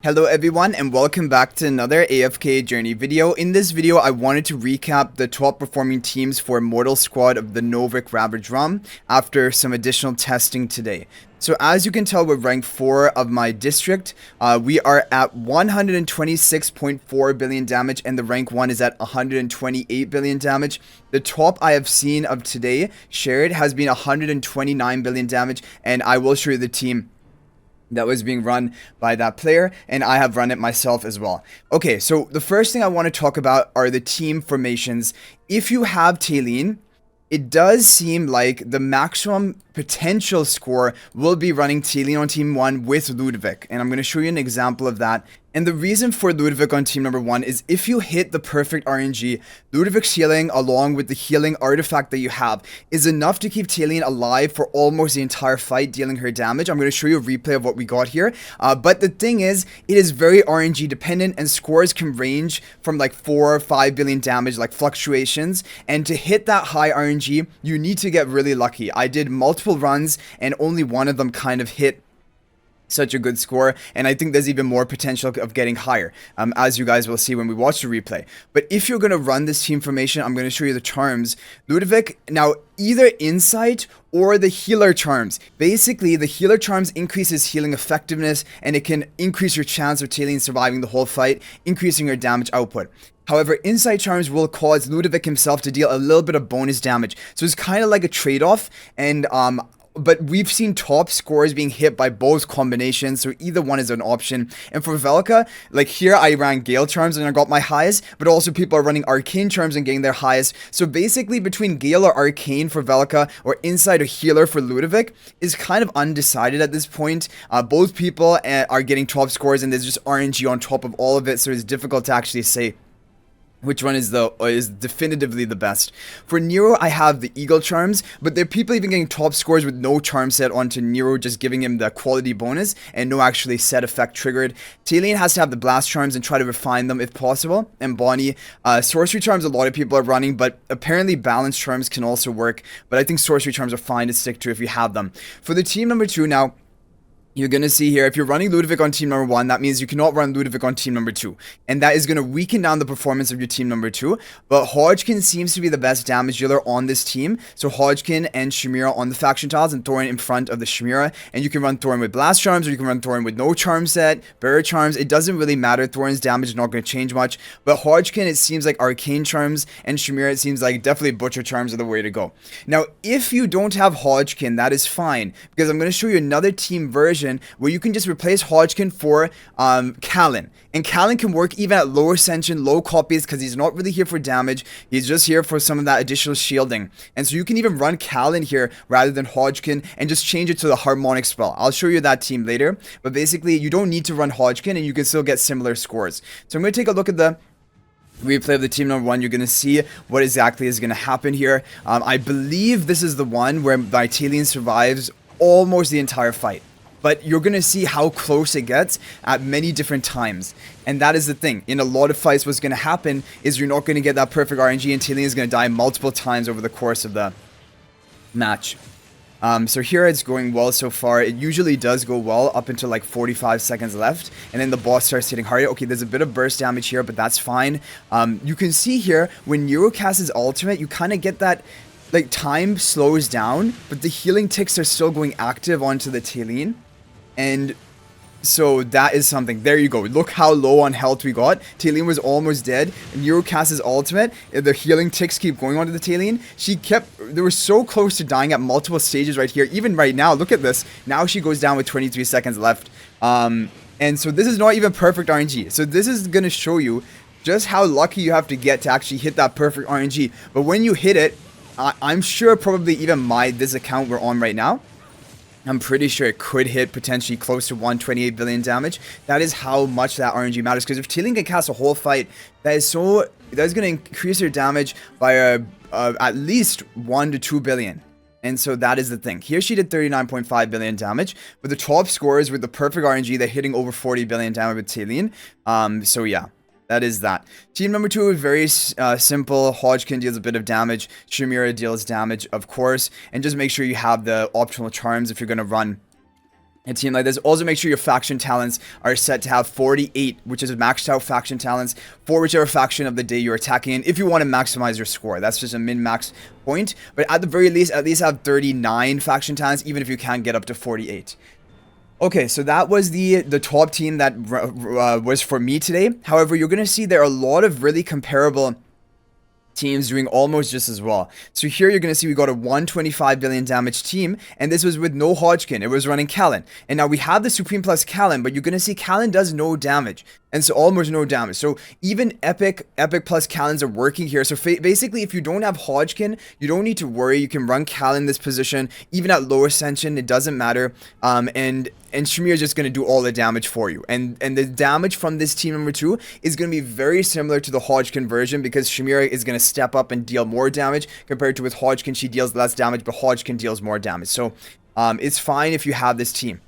Hello everyone and welcome back to another AFK journey video. In this video, I wanted to recap the top performing teams for Immortal squad of the NOVIK Ravaged ROM after some additional testing today. So as you can tell, we're rank 4 of my district. We are at 126.4 billion damage and the rank 1 is at 128 billion damage. The top I have seen of today shared has been 129 billion damage, and I will show you the team that was being run by that player, and I have run it myself as well. Okay, so the first thing I want to talk about are the team formations. If you have Talene, it does seem like the maximum potential score will be running Talene on team 1 with Ludovic, and I'm going to show you an example of that. And the reason for Ludovic on team number 1 is if you hit the perfect RNG, Ludovic's healing along with the healing artifact that you have is enough to keep Talene alive for almost the entire fight, dealing her damage. I'm going to show you a replay of what we got here. But the thing is, it is very RNG dependent and scores can range from like 4 or 5 billion damage, like fluctuations. And to hit that high RNG, you need to get really lucky. I did multiple runs and only one of them kind of hit such a good score, and I think there's even more potential of getting higher, as you guys will see when we watch the replay. But if you're going to run this team formation, I'm going to show you the charms. Ludovic, now either Insight or the healer charms. Basically, the healer charms increases healing effectiveness, and it can increase your chance of Talene surviving the whole fight, increasing your damage output. However, Insight Charms will cause Ludovic himself to deal a little bit of bonus damage, so it's kind of like a trade-off, and but we've seen top scores being hit by both combinations, so either one is an option. And for Velka, like here I ran Gale Charms and I got my highest, but also people are running Arcane Charms and getting their highest. So basically between Gale or Arcane for Velka or Insight or Healer for Ludovic is kind of undecided at this point. Both people are getting top scores and there's just RNG on top of all of it, so it's difficult to actually say which one is definitively the best. For Nero, I have the Eagle Charms, but there are people even getting top scores with no charm set onto Nero, just giving him the quality bonus and no actually set effect triggered. Talene has to have the Blast Charms and try to refine them if possible. And Bonnie, Sorcery Charms a lot of people are running, but apparently Balance Charms can also work. But I think Sorcery Charms are fine to stick to if you have them. For the team number 2 now, you're going to see here, if you're running Ludovic on team number 1, that means you cannot run Ludovic on team number 2. And that is going to weaken down the performance of your team number 2. But Hodgkin seems to be the best damage dealer on this team. So Hodgkin and Shemira on the faction tiles and Thorin in front of the Shemira. And you can run Thorin with Blast Charms, or you can run Thorin with no charm set, Barrier Charms. It doesn't really matter. Thorin's damage is not going to change much. But Hodgkin, it seems like Arcane Charms, and Shemira, it seems like definitely Butcher Charms are the way to go. Now, if you don't have Hodgkin, that is fine, because I'm going to show you another team version where you can just replace Hodgkin for Callan. And Callan can work even at low ascension, low copies, because he's not really here for damage. He's just here for some of that additional shielding. And so you can even run Callan here rather than Hodgkin and just change it to the harmonic spell. I'll show you that team later. But basically, you don't need to run Hodgkin and you can still get similar scores. So I'm going to take a look at the replay of the team number 1. You're going to see what exactly is going to happen here. I believe this is the one where my Talene survives almost the entire fight. But you're going to see how close it gets at many different times. And that is the thing. In a lot of fights, what's going to happen is you're not going to get that perfect RNG, and Talene is going to die multiple times over the course of the match. So here it's going well so far. It usually does go well up until like 45 seconds left. And then the boss starts hitting harder. Okay, there's a bit of burst damage here, but that's fine. You can see here, when Nero casts his ultimate, you kind of get that like time slows down, but the healing ticks are still going active onto the Talene. And so that is something. There you go. Look how low on health we got. Talene was almost dead. Nero casts his ultimate. The healing ticks keep going onto the Talene. They were so close to dying at multiple stages right here. Even right now, look at this. Now she goes down with 23 seconds left. And so this is not even perfect RNG. So this is going to show you just how lucky you have to get to actually hit that perfect RNG. But when you hit it, I'm sure probably even this account we're on right now, I'm pretty sure it could hit potentially close to 128 billion damage. That is how much that RNG matters. Because if Talene can cast a whole fight, that is going to increase your damage by at least 1 to 2 billion. And so that is the thing. Here she did 39.5 billion damage. But the top scores with the perfect RNG, they're hitting over 40 billion damage with Talene. So yeah. That is that. Team number 2 is very simple. Hodgkin deals a bit of damage. Shemira deals damage, of course. And just make sure you have the optional charms if you're going to run a team like this. Also make sure your faction talents are set to have 48, which is maxed out faction talents for whichever faction of the day you're attacking in, if you want to maximize your score. That's just a min-max point, but at the very least, at least have 39 faction talents, even if you can't get up to 48. Okay, so that was the top team that was for me today. However, you're going to see there are a lot of really comparable teams doing almost just as well. So here you're going to see we got a 125 billion damage team, and this was with no Hodgkin. It was running Callan. And now we have the Supreme plus Callan, but you're going to see Callan does no damage. And so almost no damage. So even Epic plus Callans are working here. So basically, if you don't have Hodgkin, you don't need to worry. You can run Callan this position. Even at low ascension, it doesn't matter. And Shemira is just going to do all the damage for you. And the damage from this team number 2 is going to be very similar to the Hodgkin version, because Shemira is going to step up and deal more damage compared to with Hodgkin. She deals less damage, but Hodgkin deals more damage. So it's fine if you have this team.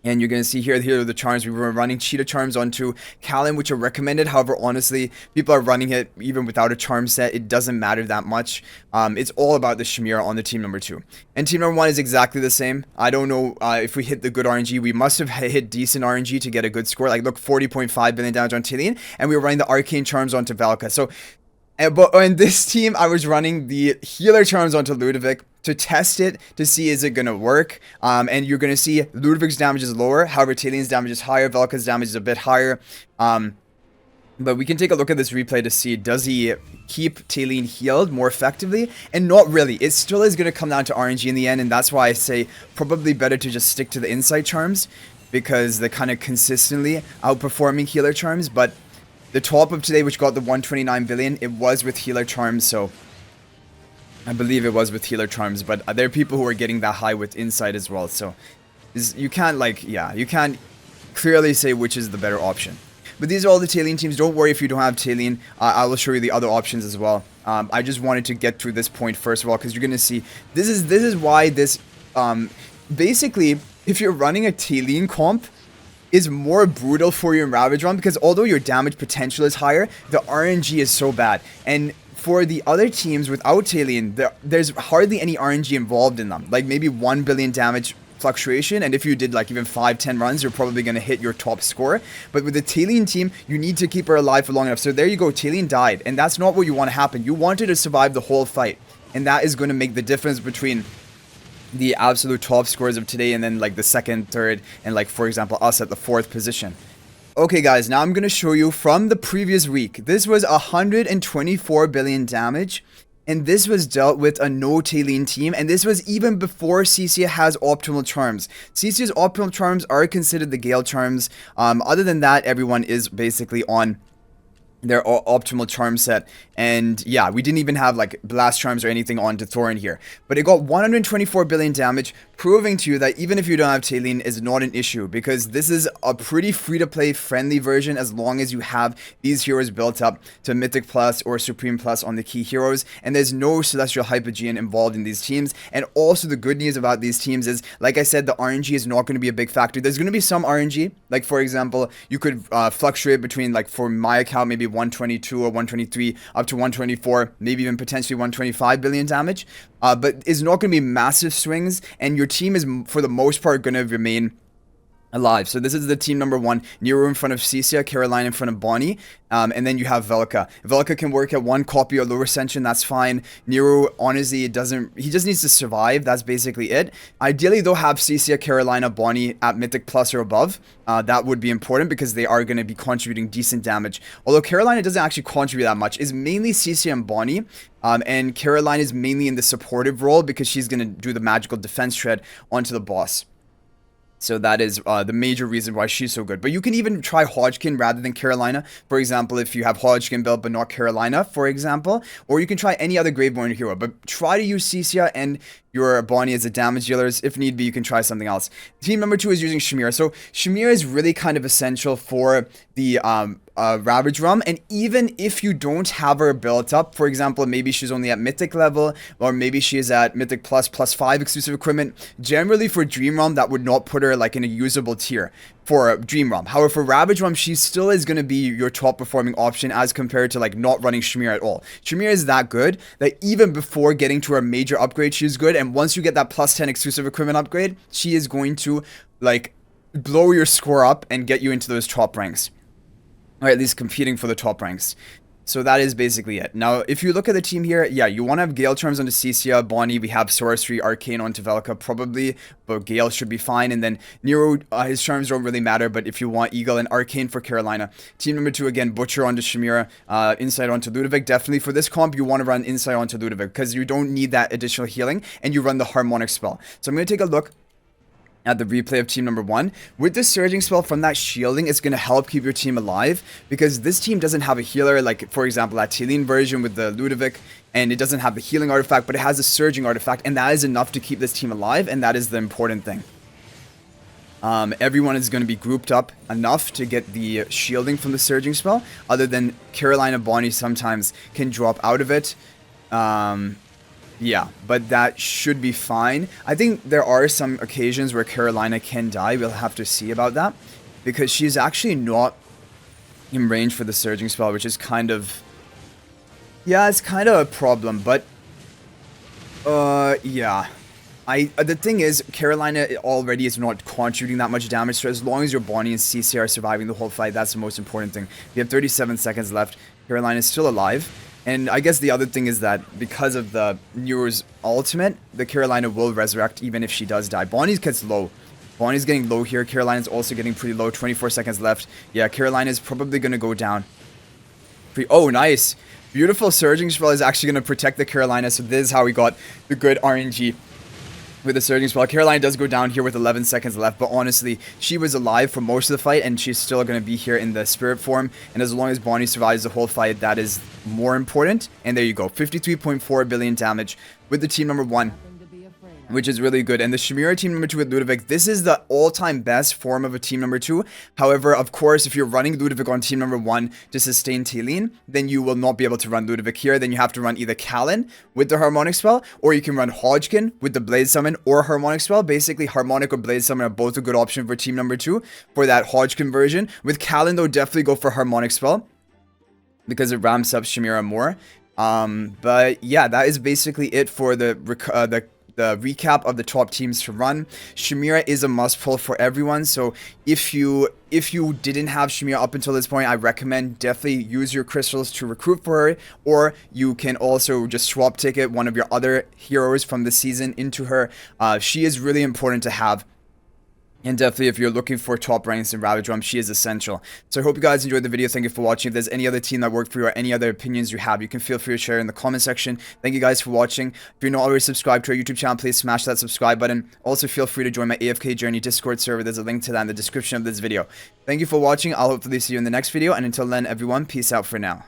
And you're going to see here are the charms. We were running cheetah charms onto Callan, which are recommended. However, honestly, people are running it even without a charm set. It doesn't matter that much. It's all about the Shemira on the team number 2. And team number 1 is exactly the same. I don't know if we hit the good RNG. We must have hit decent RNG to get a good score. Like, look, 40.5 billion damage on Talene. And we were running the arcane charms onto Valka. So, but on this team, I was running the healer charms onto Ludovic to test it, to see is it going to work. And you're going to see Ludovic's damage is lower. However, Talene's damage is higher. Valka's damage is a bit higher. But we can take a look at this replay to see, does he keep Talene healed more effectively? And not really. It still is going to come down to RNG in the end. And that's why I say probably better to just stick to the insight charms, because they're kind of consistently outperforming healer charms. But the top of today, which got the 129 billion, it was with healer charms. So I believe it was with healer charms, but there are people who are getting that high with insight as well. So you can't you can't clearly say which is the better option. But these are all the Talene teams. Don't worry if you don't have Talene. I will show you the other options as well. I just wanted to get through this point first of all, because you're going to see this is why this basically, if you're running a Talene comp, is more brutal for you in Ravaged Run, because although your damage potential is higher, the RNG is so bad. And for the other teams without Talene, there's hardly any RNG involved in them. Like maybe 1 billion damage fluctuation, and if you did like even 5-10 runs, you're probably going to hit your top score. But with the Talene team, you need to keep her alive for long enough. So there you go, Talene died, and that's not what you want to happen. You want her to survive the whole fight, and that is going to make the difference between the absolute top scores of today and then like the second, third, and like for example us at the 4th position. Okay guys, now I'm going to show you from the previous week. This was 124 billion damage, and this was dealt with a no Talene team, and this was even before Cecia has optimal charms. Cecia's optimal charms are considered the Gale charms. Other than that, everyone is basically on their optimal charm set. And yeah, we didn't even have like blast charms or anything on to Thorin here, but it got 124 billion damage, proving to you that even if you don't have Talene is not an issue, because this is a pretty free-to-play friendly version as long as you have these heroes built up to Mythic Plus or Supreme Plus on the key heroes, and there's no Celestial Hypogean involved in these teams. And also the good news about these teams is, like I said, the RNG is not going to be a big factor. There's going to be some RNG, like for example, you could fluctuate between, like for my account, maybe 122 or 123 up to 124, maybe even potentially 125 billion damage, but it's not going to be massive swings, and your team is for the most part going to remain alive. So this is the team number 1, Nero in front of Cecia, Caroline in front of Bonnie, and then you have Velka. Velka can work at 1 copy or lower ascension, that's fine. Nero, honestly, he just needs to survive, that's basically it. Ideally, they'll have Cecia, Carolina, Bonnie at Mythic Plus or above. That would be important because they are going to be contributing decent damage. Although Carolina doesn't actually contribute that much. It's mainly Cecia and Bonnie. And Caroline is mainly in the supportive role because she's going to do the magical defense shred onto the boss. So that is the major reason why she's so good. But you can even try Hodgkin rather than Carolina. For example, if you have Hodgkin built but not Carolina, for example. Or you can try any other Graveborn hero. But try to use Cecia and your Bonnie as a damage dealers. If need be, you can try something else. Team number 2 is using Shemira. So Shemira is really kind of essential for the Ravaged Realm, and even if you don't have her built up, for example, maybe she's only at Mythic level, or maybe she is at Mythic Plus +5 exclusive equipment, generally for Dream Realm, that would not put her like in a usable tier. for Dream Realm. However, for Ravage Realm, she still is going to be your top performing option as compared to like not running Shemira at all. Shemira is that good that even before getting to her major upgrade, she's good. And once you get that plus 10 exclusive equipment upgrade, she is going to like blow your score up and get you into those top ranks. Or at least competing for the top ranks. So that is basically it. Now, if you look at the team here, yeah, you want to have Gale Charms onto Cecia, Bonnie, we have Sorcery, Arcane onto Velka probably, but Gale should be fine. And then Nero, his charms don't really matter, but if you want Eagle and Arcane for Carolina. Team number 2, again, Butcher onto Shemira, Insight onto Ludovic. Definitely for this comp, you want to run Insight onto Ludovic because you don't need that additional healing and you run the Harmonic spell. So I'm going to take a look at the replay of team number 1. With the surging spell from that shielding, it's going to help keep your team alive because this team doesn't have a healer, like for example that Talene version with the Ludovic, and it doesn't have the healing artifact, but it has a surging artifact, and that is enough to keep this team alive, and that is the important thing. Everyone is going to be grouped up enough to get the shielding from the surging spell, other than Carolina Bonnie sometimes can drop out of it. Yeah, but that should be fine. I think there are some occasions where Carolina can die. We'll have to see about that. Because she's actually not in range for the surging spell, which is kind of... yeah, it's kind of a problem, but... yeah. The thing is, Carolina already is not contributing that much damage, so as long as your Bonnie and CC are surviving the whole fight, that's the most important thing. We have 37 seconds left. Carolina is still alive. And I guess the other thing is that because of the Nero's ultimate, the Carolina will resurrect even if she does die. Bonnie gets low. Bonnie's getting low here. Carolina's also getting pretty low. 24 seconds left. Yeah, Carolina's probably going to go down. Oh, nice. Beautiful surging spell is actually going to protect the Carolina. So this is how we got the good RNG with the surging spell. Carolina does go down here with 11 seconds left, but honestly, she was alive for most of the fight, and she's still going to be here in the spirit form, and as long as Bonnie survives the whole fight, that is more important. And there you go, 53.4 billion damage with the team number 1, which is really good. And the Shemira team number 2 with Ludovic, this is the all-time best form of a team number 2. However, of course, if you're running Ludovic on team number 1 to sustain Talene, then you will not be able to run Ludovic here. Then you have to run either Callan with the Harmonic spell, or you can run Hodgkin with the Blade Summon or Harmonic spell. Basically, Harmonic or Blade Summon are both a good option for team number 2 for that Hodgkin version. With Callan, though, definitely go for Harmonic spell because it ramps up Shemira more. But yeah, that is basically it for the recap of the top teams to run. Shemira is a must pull for everyone, so if you didn't have Shemira up until this point, I recommend definitely use your crystals to recruit for her, or you can also just swap ticket one of your other heroes from the season into her. She is really important to have. And definitely, if you're looking for top ranks in Ravage Realm, she is essential. So I hope you guys enjoyed the video. Thank you for watching. If there's any other team that worked for you or any other opinions you have, you can feel free to share in the comment section. Thank you guys for watching. If you're not already subscribed to our YouTube channel, please smash that subscribe button. Also, feel free to join my AFK Journey Discord server. There's a link to that in the description of this video. Thank you for watching. I'll hopefully see you in the next video. And until then, everyone, peace out for now.